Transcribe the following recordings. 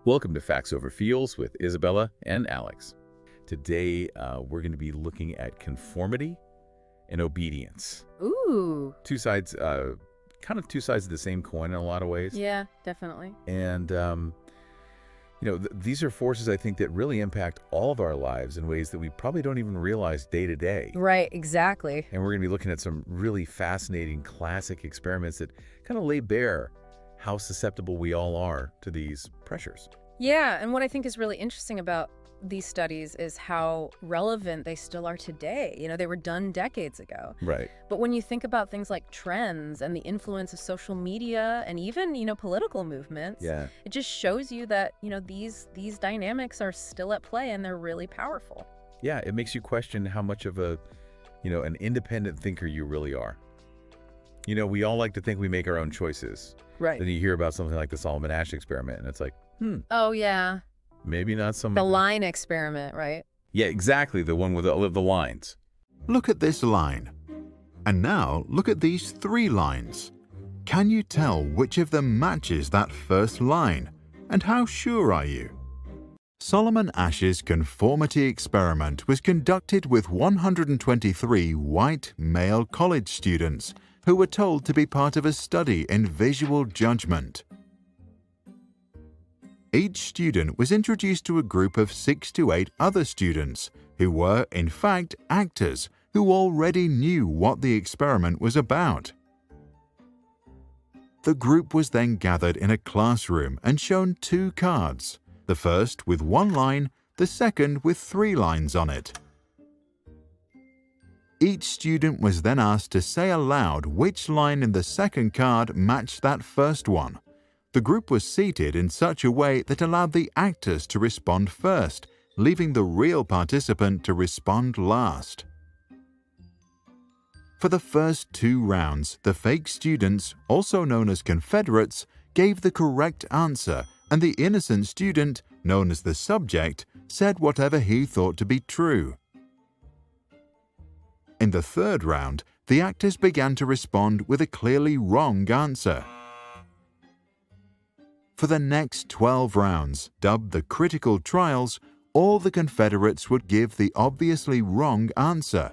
Welcome to Facts Over Feels with Isabella and Alex. Today, we're going to be looking at conformity and obedience. Ooh. Two sides, kind of two sides of the same coin in a lot of ways. Yeah, definitely. And, these are forces, I think, that really impact all of our lives in ways that we probably don't even realize day to day. Right, exactly. And we're going to be looking at some really fascinating classic experiments that kind of lay bare how susceptible we all are to these pressures. Yeah, and what I think is really interesting about these studies is how relevant they still are today. They were done decades ago. Right. But when you think about things like trends and the influence of social media and even, political movements, Yeah. it just shows you that, these dynamics are still at play and they're really powerful. Yeah, it makes you question how much of an independent thinker you really are. We all like to think we make our own choices. Right. Then you hear about something like the Solomon Asch experiment, and it's like, Oh, yeah. maybe not some... The line experiment, right? Yeah, exactly, the one with the lines. Look at this line. And now look at these three lines. Can you tell which of them matches that first line? And how sure are you? Solomon Asch's conformity experiment was conducted with 123 white male college students who were told to be part of a study in visual judgment. Each student was introduced to a group of 6 to 8 other students who were, in fact, actors who already knew what the experiment was about. The group was then gathered in a classroom and shown 2 cards, the first with 1 line, the second with 3 lines on it. Each student was then asked to say aloud which line in the second card matched that first one. The group was seated in such a way that allowed the actors to respond first, leaving the real participant to respond last. For the first 2 rounds, the fake students, also known as Confederates, gave the correct answer, and the innocent student, known as the subject, said whatever he thought to be true. In the 3rd round, the actors began to respond with a clearly wrong answer. For the next 12 rounds, dubbed the critical trials, all the Confederates would give the obviously wrong answer.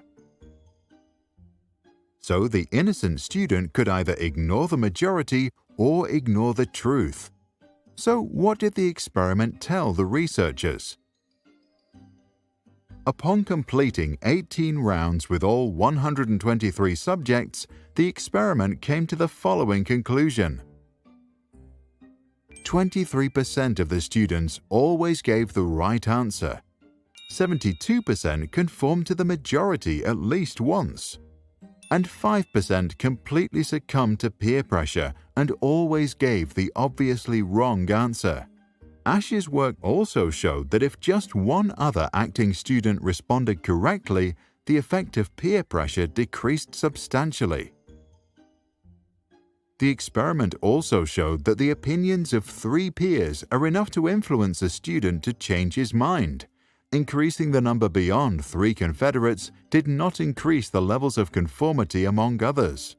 So the innocent student could either ignore the majority or ignore the truth. So what did the experiment tell the researchers? Upon completing 18 rounds with all 123 subjects, the experiment came to the following conclusion. 23% of the students always gave the right answer. 72% conformed to the majority at least once. And 5% completely succumbed to peer pressure and always gave the obviously wrong answer. Asch's work also showed that if just one other acting student responded correctly, the effect of peer pressure decreased substantially. The experiment also showed that the opinions of 3 peers are enough to influence a student to change his mind. Increasing the number beyond 3 Confederates did not increase the levels of conformity among others.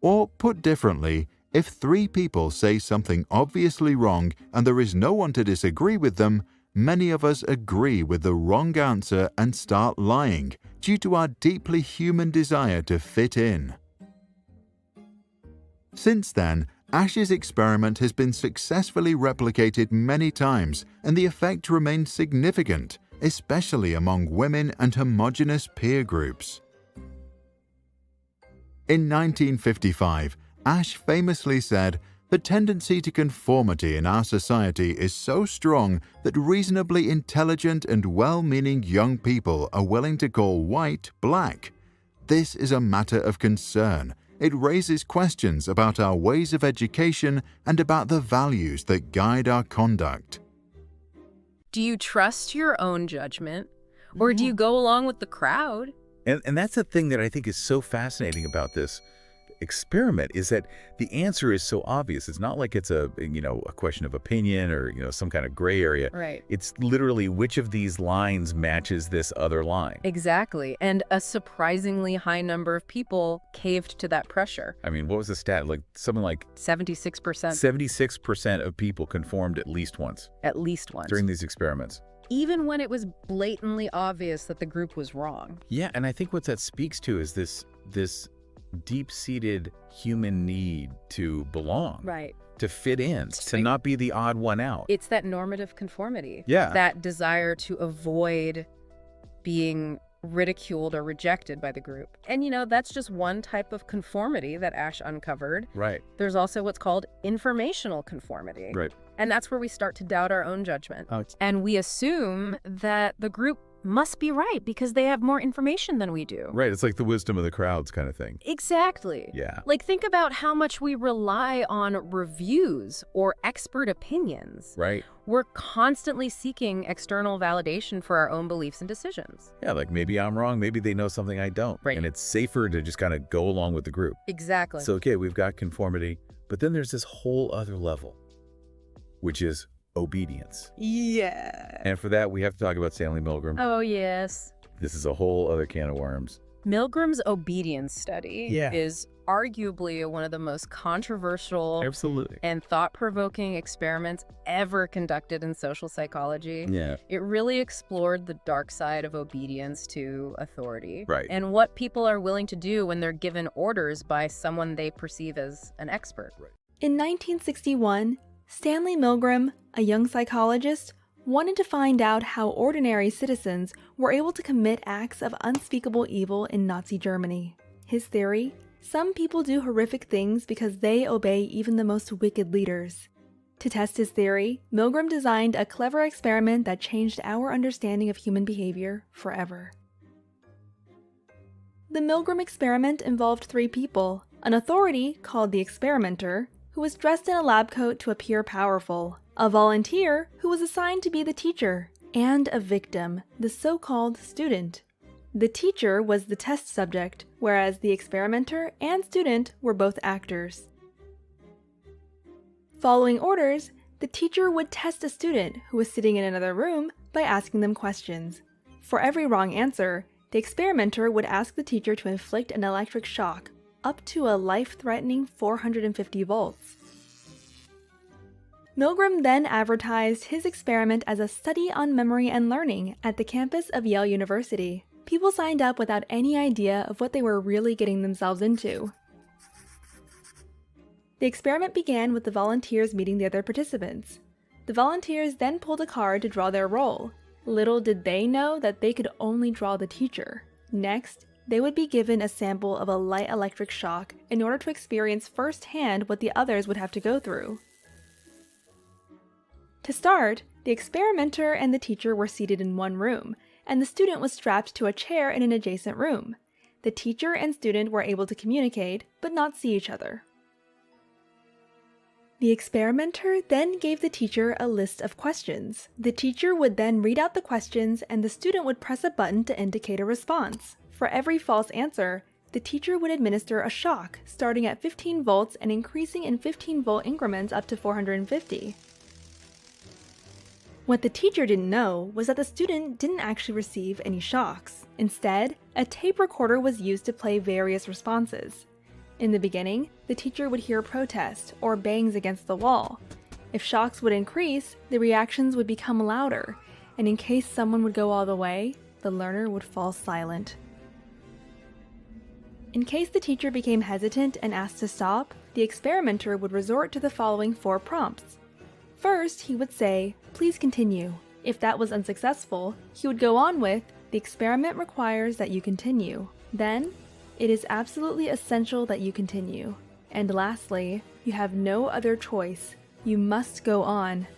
Or, put differently, if 3 people say something obviously wrong and there is no one to disagree with them, many of us agree with the wrong answer and start lying due to our deeply human desire to fit in. Since then, Asch's experiment has been successfully replicated many times, and the effect remains significant, especially among women and homogeneous peer groups. In 1955, Asch famously said, "The tendency to conformity in our society is so strong that reasonably intelligent and well-meaning young people are willing to call white black. This is a matter of concern. It raises questions about our ways of education and about the values that guide our conduct." Do you trust your own judgment, or do you go along with the crowd? And that's the thing that I think is so fascinating about this. experiment is that the answer is so obvious. It's not like it's a question of opinion or, some kind of gray area. Right. It's literally which of these lines matches this other line. Exactly. And a surprisingly high number of people caved to that pressure. I mean, what was the stat? Like something like 76%. 76% of people conformed at least once. At least once. During these experiments. Even when it was blatantly obvious that the group was wrong. Yeah, and I think what that speaks to is this deep-seated human need to belong. Right. To fit in, to not be the odd one out. It's that normative conformity. Yeah. That desire to avoid being ridiculed or rejected by the group. And, that's just one type of conformity that Asch uncovered. Right. There's also what's called informational conformity. Right. And that's where we start to doubt our own judgment. Oh, and we assume that the group must be right because they have more information than we do. Right. It's like the wisdom of the crowds kind of thing. Exactly. Yeah. Like, think about how much we rely on reviews or expert opinions. Right. We're constantly seeking external validation for our own beliefs and decisions. Yeah, like maybe I'm wrong, maybe they know something I don't. Right. And it's safer to just kind of go along with the group. Exactly. So, okay, we've got conformity, but then there's this whole other level, which is obedience. Yeah. And for that, we have to talk about Stanley Milgram. Oh, yes. This is a whole other can of worms. Milgram's obedience study Yeah. is arguably one of the most controversial Absolutely. and thought-provoking experiments ever conducted in social psychology. Yeah. It really explored the dark side of obedience to authority. Right. And what people are willing to do when they're given orders by someone they perceive as an expert. Right. In 1961, Stanley Milgram, a young psychologist, wanted to find out how ordinary citizens were able to commit acts of unspeakable evil in Nazi Germany. His theory: some people do horrific things because they obey even the most wicked leaders. To test his theory, Milgram designed a clever experiment that changed our understanding of human behavior forever. The Milgram experiment involved 3 people: an authority, called the experimenter, who was dressed in a lab coat to appear powerful, a volunteer, who was assigned to be the teacher, and a victim, the so-called student. The teacher was the test subject, whereas the experimenter and student were both actors. Following orders, the teacher would test a student who was sitting in another room by asking them questions. For every wrong answer, the experimenter would ask the teacher to inflict an electric shock, up to a life-threatening 450 volts. Milgram then advertised his experiment as a study on memory and learning at the campus of Yale University. People signed up without any idea of what they were really getting themselves into. The experiment began with the volunteers meeting the other participants. The volunteers then pulled a card to draw their role. Little did they know that they could only draw the teacher. Next, they would be given a sample of a light electric shock in order to experience firsthand what the others would have to go through. To start, the experimenter and the teacher were seated in one room, and the student was strapped to a chair in an adjacent room. The teacher and student were able to communicate, but not see each other. The experimenter then gave the teacher a list of questions. The teacher would then read out the questions, and the student would press a button to indicate a response. For every false answer, the teacher would administer a shock, starting at 15 volts and increasing in 15-volt increments up to 450. What the teacher didn't know was that the student didn't actually receive any shocks. Instead, a tape recorder was used to play various responses. In the beginning, the teacher would hear protest or bangs against the wall. If shocks would increase, the reactions would become louder, and in case someone would go all the way, the learner would fall silent. In case the teacher became hesitant and asked to stop, the experimenter would resort to the following 4 prompts. First, he would say, "Please continue." If that was unsuccessful, he would go on with, "The experiment requires that you continue." Then, "It is absolutely essential that you continue." And lastly, "You have no other choice. You must go on."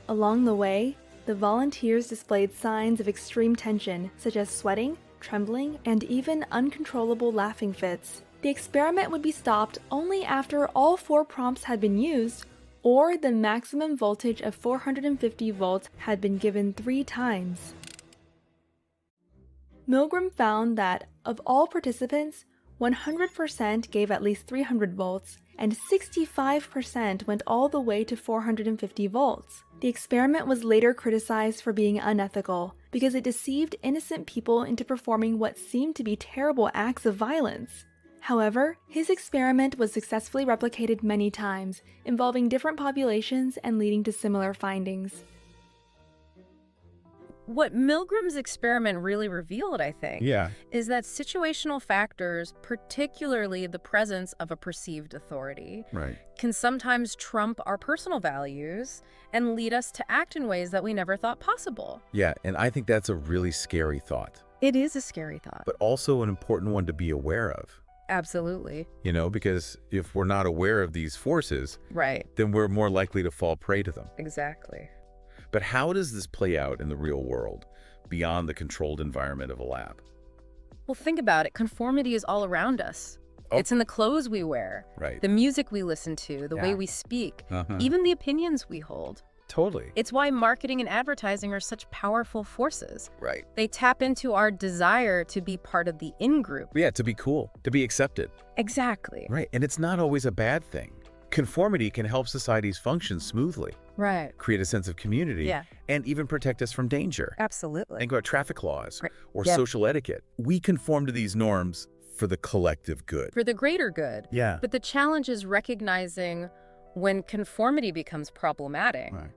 Along the way, the volunteers displayed signs of extreme tension, such as sweating, trembling, and even uncontrollable laughing fits. The experiment would be stopped only after all 4 prompts had been used, or the maximum voltage of 450 volts had been given 3 times. Milgram found that, of all participants, 100% gave at least 300 volts, and 65% went all the way to 450 volts. The experiment was later criticized for being unethical because it deceived innocent people into performing what seemed to be terrible acts of violence. However, his experiment was successfully replicated many times, involving different populations and leading to similar findings. What Milgram's experiment really revealed, I think, Yeah. is that situational factors, particularly the presence of a perceived authority, Right. can sometimes trump our personal values and lead us to act in ways that we never thought possible. Yeah, and I think that's a really scary thought, It is a scary thought. but also an important one to be aware of. Absolutely. Because if we're not aware of these forces, Right. then we're more likely to fall prey to them. Exactly. But how does this play out in the real world, beyond the controlled environment of a lab? Well, think about it. Conformity is all around us. Oh. It's in the clothes we wear, Right. the music we listen to, the way Yeah. we speak, Uh-huh. even the opinions we hold. Totally. It's why marketing and advertising are such powerful forces. Right. They tap into our desire to be part of the in-group. Yeah, to be cool, to be accepted. Exactly. Right, and it's not always a bad thing. Conformity can help societies function smoothly, Right. create a sense of community, Yeah. and even protect us from danger. Absolutely. Think about traffic laws Right. or Yeah. social etiquette. We conform to these norms for the collective good. For the greater good. Yeah. But the challenge is recognizing when conformity becomes problematic, Right.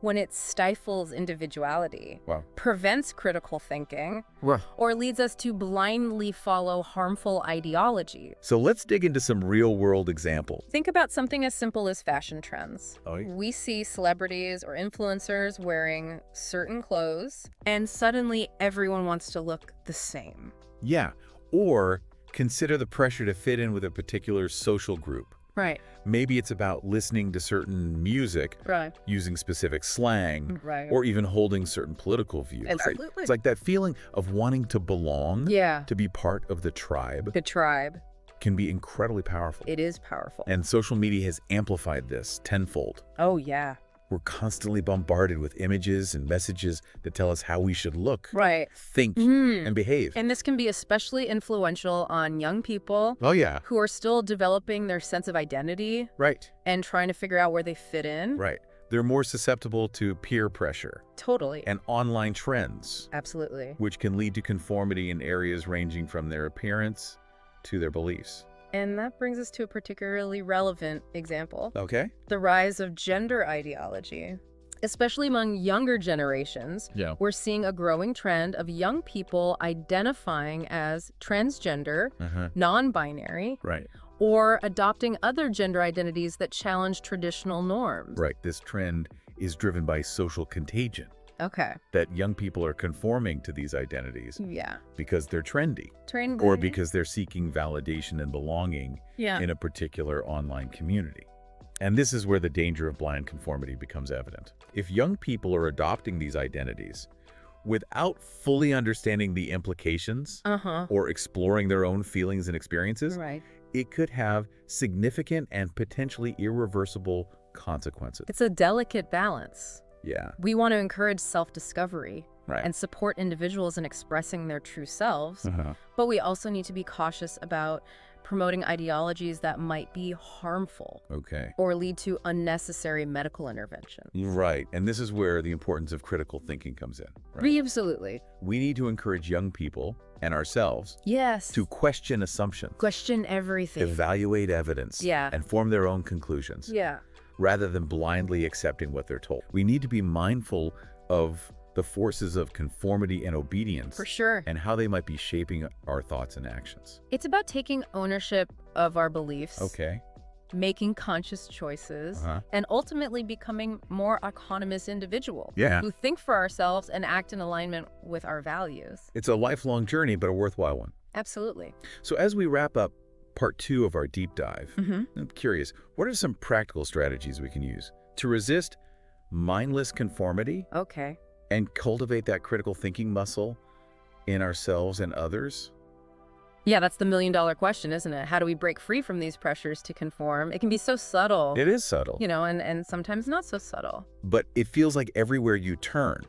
when it stifles individuality, Wow. prevents critical thinking, Well, or leads us to blindly follow harmful ideology. so let's dig into some real-world examples. Think about something as simple as fashion trends. Oh, yeah. We see celebrities or influencers wearing certain clothes, and suddenly everyone wants to look the same. Yeah, or consider the pressure to fit in with a particular social group. Right. Maybe it's about listening to certain music, Right. using specific slang, Right. or even holding certain political views. Absolutely. It's like that feeling of wanting to belong, Yeah. to be part of the tribe, The tribe. can be incredibly powerful. It is powerful. And social media has amplified this tenfold. Oh, yeah. We're constantly bombarded with images and messages that tell us how we should look, Right. think, Mhm. and behave. And this can be especially influential on young people Oh, yeah. who are still developing their sense of identity Right. and trying to figure out where they fit in. Right. They're more susceptible to peer pressure Totally. and online trends, Absolutely. which can lead to conformity in areas ranging from their appearance to their beliefs. And that brings us to a particularly relevant example. Okay. The rise of gender ideology. Especially among younger generations, Yeah. we're seeing a growing trend of young people identifying as transgender, non-binary, Right. or adopting other gender identities that challenge traditional norms. Right. This trend is driven by social contagion, Okay. that young people are conforming to these identities Yeah. because they're trendy Trained or because they're seeking validation and belonging yeah. in a particular online community. And this is where the danger of blind conformity becomes evident. If young people are adopting these identities without fully understanding the implications or exploring their own feelings and experiences, Right. it could have significant and potentially irreversible consequences. It's a delicate balance. Yeah. We want to encourage self-discovery Right. and support individuals in expressing their true selves, Uh-huh. but we also need to be cautious about promoting ideologies that might be harmful Okay. or lead to unnecessary medical intervention. Right. And this is where the importance of critical thinking comes in. Right? Absolutely. We need to encourage young people and ourselves Yes. to question assumptions, Question everything. evaluate evidence, Yeah. and form their own conclusions, Yeah. rather than blindly accepting what they're told. We need to be mindful of the forces of conformity and obedience For sure. and how they might be shaping our thoughts and actions. It's about taking ownership of our beliefs, Okay. making conscious choices, Uh-huh. and ultimately becoming more autonomous individuals Yeah. who think for ourselves and act in alignment with our values. It's a lifelong journey, but a worthwhile one. Absolutely. So as we wrap up part 2 of our deep dive, Mm-hmm. I'm curious, what are some practical strategies we can use to resist mindless conformity Okay. and cultivate that critical thinking muscle in ourselves and others? Yeah, that's the million-dollar question, isn't it? How do we break free from these pressures to conform? It can be so subtle, It is subtle, and sometimes not so subtle. but it feels like everywhere you turn,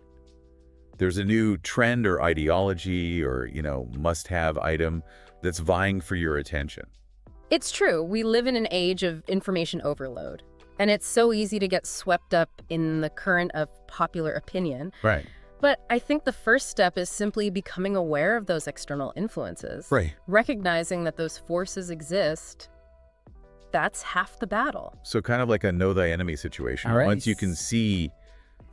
there's a new trend or ideology or, must-have item that's vying for your attention. It's true. We live in an age of information overload, and it's so easy to get swept up in the current of popular opinion. Right. But I think the first step is simply becoming aware of those external influences. Right. Recognizing that those forces exist, that's half the battle. So kind of like a know thy enemy situation. All right. Once you can see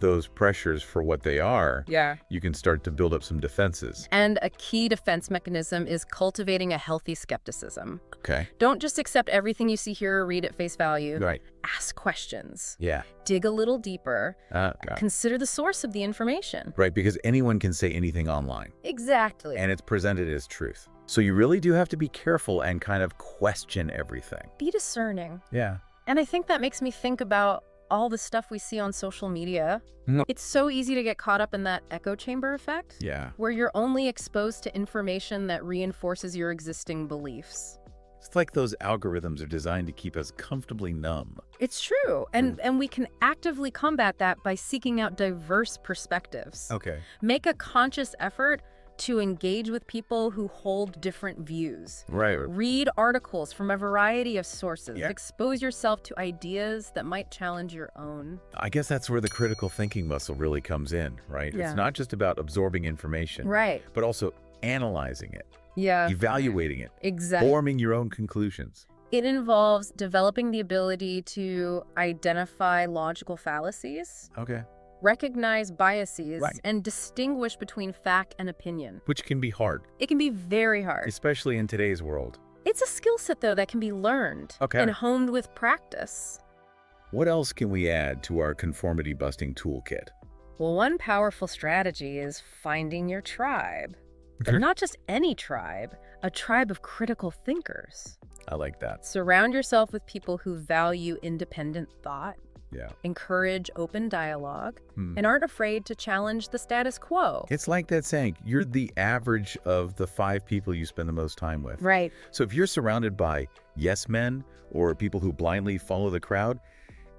those pressures for what they are, Yeah. you can start to build up some defenses. And a key defense mechanism is cultivating a healthy skepticism. Okay. Don't just accept everything you see, hear, or read at face value. Right. Ask questions. Yeah. Dig a little deeper. Got it. Consider the source of the information. Right, because anyone can say anything online, Exactly. and it's presented as truth. So you really do have to be careful and kind of question everything. Be discerning. Yeah. And I think that makes me think about all the stuff we see on social media. Mm. It's so easy to get caught up in that echo chamber effect, Yeah. where you're only exposed to information that reinforces your existing beliefs. It's like those algorithms are designed to keep us comfortably numb. It's true. And we can actively combat that by seeking out diverse perspectives. Okay. Make a conscious effort to engage with people who hold different views. Right. Read articles from a variety of sources. Yeah. Expose yourself to ideas that might challenge your own. I guess that's where the critical thinking muscle really comes in, right? Yeah. It's not just about absorbing information, Right. but also analyzing it, Yeah. evaluating it, Exactly. forming your own conclusions. It involves developing the ability to identify logical fallacies, Okay. recognize biases, Right. and distinguish between fact and opinion. Which can be hard, It can be very hard. especially in today's world. It's a skill set, though, that can be learned Okay. and honed with practice. What else can we add to our conformity busting toolkit? Well, one powerful strategy is finding your tribe. But not just any tribe, a tribe of critical thinkers. I like that. Surround yourself with people who value independent thought, Yeah. encourage open dialogue, Hmm. and aren't afraid to challenge the status quo. It's like that saying, you're the average of the 5 people you spend the most time with. Right. So if you're surrounded by yes men or people who blindly follow the crowd,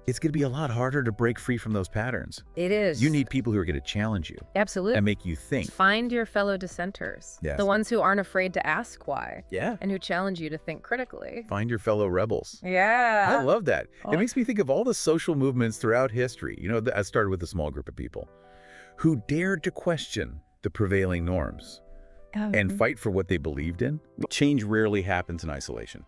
it's going to be a lot harder to break free from those patterns. It is. You need people who are going to challenge you Absolutely. and make you think. Find your fellow dissenters. Yes. The ones who aren't afraid to ask why. Yeah. And who challenge you to think critically. Find your fellow rebels. Yeah. I love that. Oh. It makes me think of all the social movements throughout history. You know, I started with a small group of people who dared to question the prevailing norms and fight for what they believed in. Change rarely happens in isolation.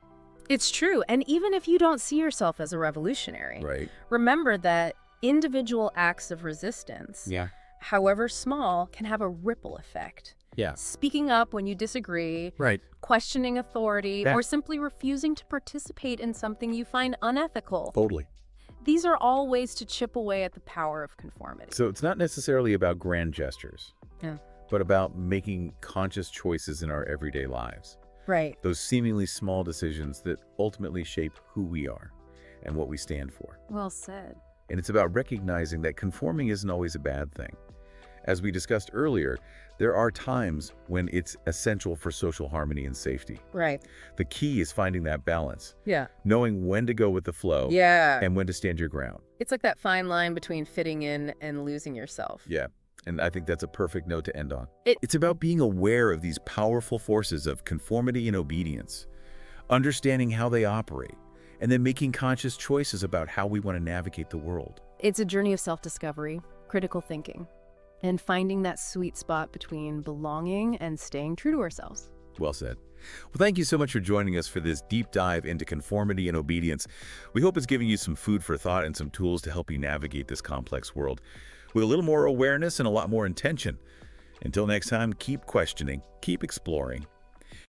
It's true. And even if you don't see yourself as a revolutionary, Right. remember that individual acts of resistance, Yeah. however small, can have a ripple effect. Yeah. Speaking up when you disagree, Right. questioning authority, Yeah. or simply refusing to participate in something you find unethical. Totally. These are all ways to chip away at the power of conformity. So it's not necessarily about grand gestures, Yeah. but about making conscious choices in our everyday lives. Right. Those seemingly small decisions that ultimately shape who we are and what we stand for. Well said. And it's about recognizing that conforming isn't always a bad thing. As we discussed earlier, there are times when it's essential for social harmony and safety. Right. The key is finding that balance, Yeah. knowing when to go with the flow Yeah. and when to stand your ground. It's like that fine line between fitting in and losing yourself. Yeah. And I think that's a perfect note to end on. It- It's about being aware of these powerful forces of conformity and obedience, understanding how they operate, and then making conscious choices about how we want to navigate the world. It's a journey of self-discovery, critical thinking, and finding that sweet spot between belonging and staying true to ourselves. Well said. Well, thank you so much for joining us for this deep dive into conformity and obedience. We hope it's giving you some food for thought and some tools to help you navigate this complex world with a little more awareness and a lot more intention. Until next time, keep questioning, keep exploring,